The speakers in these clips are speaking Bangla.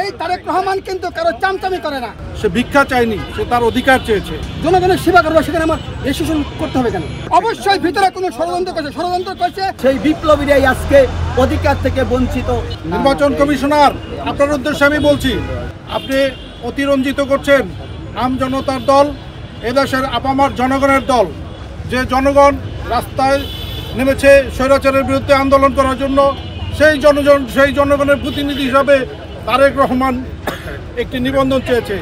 এই তারেক রহমান কিন্তু কারো চামচামি করে না। সে ভিক্ষা চায়নি, সে তার অধিকার চেয়েছে। জনগণের সেবা করবো, সেখানে আমার রেজিস্ট্রেশন করতে হবে কেন? অবশ্যই ভিতরে কোনো ষড়যন্ত্র করছে। সেই বিপ্লবীরাই আজকে অধিকার থেকে বঞ্চিত। নির্বাচন কমিশনার, আপনার উদ্দেশ্যে আমি বলছি, আপনি অতিরঞ্জিত করছেন আম জনতার দল, এদেশের আপামার জনগণের দল। যে জনগণ রাস্তায় নেমেছে স্বৈরাচারের বিরুদ্ধে আন্দোলন করার জন্য, সেই জনগণের প্রতিনিধি হিসাবে তারেক রহমান একটি নিবন্ধন চেয়েছে।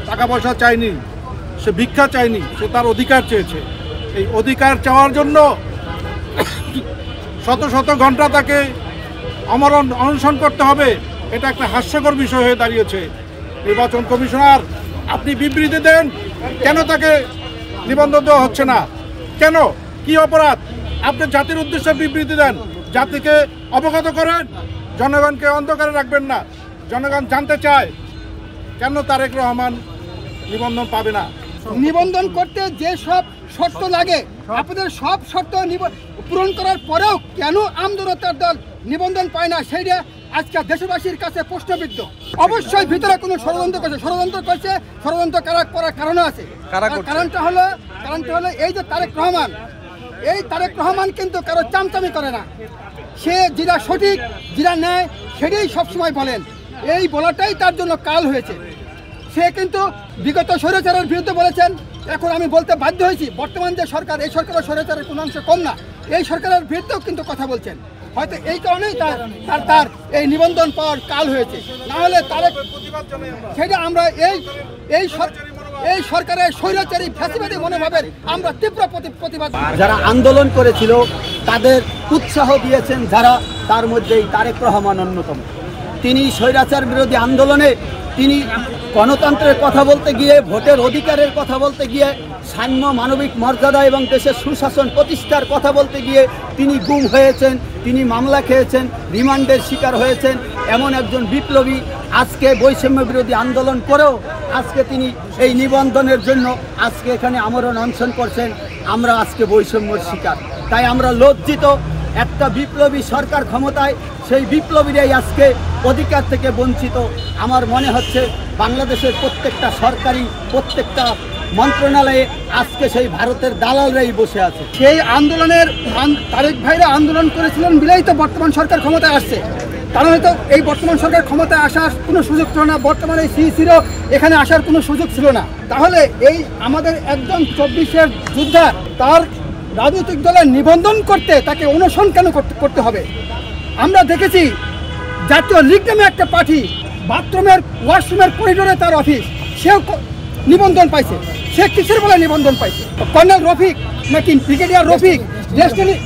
টাকা পয়সা চায়নি, সে ভিক্ষা চায়নি, সে তার অধিকার চেয়েছে। এই অধিকার চাওয়ার জন্য শত শত ঘন্টা তাকে আমরণ অনশন করতে হবে। এটা একটা হাস্যকর বিষয় হয়ে দাঁড়িয়েছে। নির্বাচন কমিশনার, আপনি বিবৃতি দেন, কেন তাকে নিবন্ধন দেওয়া হচ্ছে না? কেন? কি অপরাধ? আপনি জাতির উদ্দেশ্যে বিবৃতি দেন, জাতিকে অবগত করেন, জনগণকে অন্ধকারে রাখবেন না। জনগণ জানতে চায় কেন তারেক রহমান নিবন্ধন পাবে না। নিবন্ধন করতে যে সব শর্ত লাগে, আপনাদের সব শর্ত পূরণ করার পরেও কেন আম জনতার দল নিবন্ধন পায় না, সেইটা আজকে দেশবাসীর কাছে প্রশ্নবিদ্ধ। অবশ্যই ভিতরে কোনো ষড়যন্ত্র করার কারণে আছে। কারণটা হলো এই যে তারেক রহমান কিন্তু কারো চামচামি করে না। সে যেটা সঠিক, যেটা ন্যায়, সেটাই সবসময় বলেন। এই বলাটাই তার জন্য কাল হয়েছে। সে কিন্তু বিগত স্বৈরাচারের বিরুদ্ধে বলেছেন। এখন আমি বলতে বাধ্য হয়েছি, বর্তমান যে সরকার, এই সরকারের স্বৈরাচারের কোনো অংশ কম না। এই সরকারের বিরুদ্ধেও কিন্তু কথা বলছেন। হয়তো এই কারণেই তার এই নিবন্ধন পাওয়ার কাল হয়েছে। না হলে সেটা আমরা এই সরকারের স্বৈরাচারী ফ্যাসিবাদী মনোভাবের আমরা তীব্র প্রতিবাদ। যারা আন্দোলন করেছিল তাদের উৎসাহ দিয়েছেন যারা, তার মধ্যেই তারেক রহমান অন্যতম। তিনি স্বৈরাচার বিরোধী আন্দোলনে তিনি গণতন্ত্রের কথা বলতে গিয়ে, ভোটের অধিকারের কথা বলতে গিয়ে, সাম্য মানবিক মর্যাদা এবং দেশের সুশাসন প্রতিষ্ঠার কথা বলতে গিয়ে তিনি গুম হয়েছেন, তিনি মামলা খেয়েছেন, রিমান্ডের শিকার হয়েছেন। এমন একজন বিপ্লবী আজকে বৈষম্য বিরোধী আন্দোলন করেও আজকে তিনি এই নিবন্ধনের জন্য আজকে এখানে আমরণ অনশন করছেন। আমরা আজকে বৈষম্যের শিকার, তাই আমরা লজ্জিত। একটা বিপ্লবী সরকার ক্ষমতায়, সেই বিপ্লবীরাই আজকে অধিকার থেকে বঞ্চিত। আমার মনে হচ্ছে বাংলাদেশের প্রত্যেকটা সরকারি, প্রত্যেকটা মন্ত্রণালয়ে আজকে সেই ভারতের দালালরাই বসে আছে। সেই আন্দোলনের তারেক ভাইরা আন্দোলন করেছিলেন বিলাই তো বর্তমান সরকার ক্ষমতায় আসছে। কারণ হয়তো এই বর্তমান সরকার ক্ষমতায় আসার কোনো সুযোগ ছিল না, বর্তমানে সিইসিরও এখানে আসার কোনো সুযোগ ছিল না। তাহলে এই আমাদের একজন 24-এর যোদ্ধা, তার রাজনৈতিক দলের নিবন্ধন করতে তাকে অনশন কেন করতে হবে? আমরা দেখেছি জাতীয় লীগ নামে একটা পার্টি, বাথরুমের ওয়াশরুমের করিডোরে তার অফিস, সেও নিবন্ধন পাইছে। সে কিসের বলে নিবন্ধন পাইছে? কর্নেল রফিক নাকি ব্রিগেডিয়ার রফিক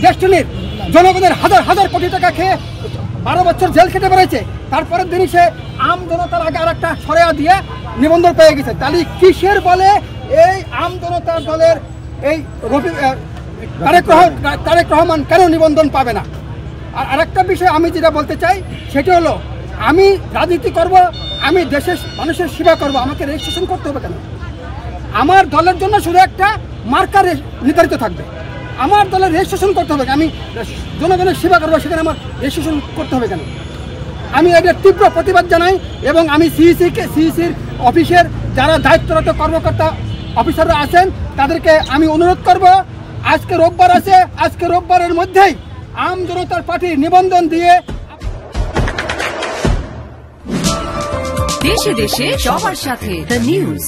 ডেস্টিনির জনগণের হাজার হাজার কোটি টাকা খেয়ে 12 বছর জেল খেটে বেড়েছে। তারপরের দিনই সে আম জনতার আগে আর একটা সরেয়া দিয়ে নিবন্ধন পেয়ে গেছে। তাহলে কিসের বলে এই আম জনতার দলের এই তারেক রহমান কেন নিবন্ধন পাবে না? আর আরেকটা বিষয় আমি যেটা বলতে চাই, সেটা হলো, আমি রাজনীতি করব, আমি দেশের মানুষের সেবা করব, আমাকে রেজিস্ট্রেশন করতে হবে কেন? আমার দলের জন্য শুধু একটা মার্কার নির্ধারিত থাকবে, আমার দলের রেজিস্ট্রেশন করতে হবে। আমি জনগণের সেবা করবো, সেখানে আমার রেজিস্ট্রেশন করতে হবে কেন? আমি এটার তীব্র প্রতিবাদ জানাই এবং আমি সিইসির অফিসের যারা দায়িত্বরত কর্মকর্তা অফিসাররা আছেন তাদেরকে আমি অনুরোধ করব, আজকে রোববার আছে, আজকে রোববারের মধ্যেই আম জনতার পার্টির নিবন্ধন দিয়ে দেশে দেশে সবার সাথে দ্য নিউজ।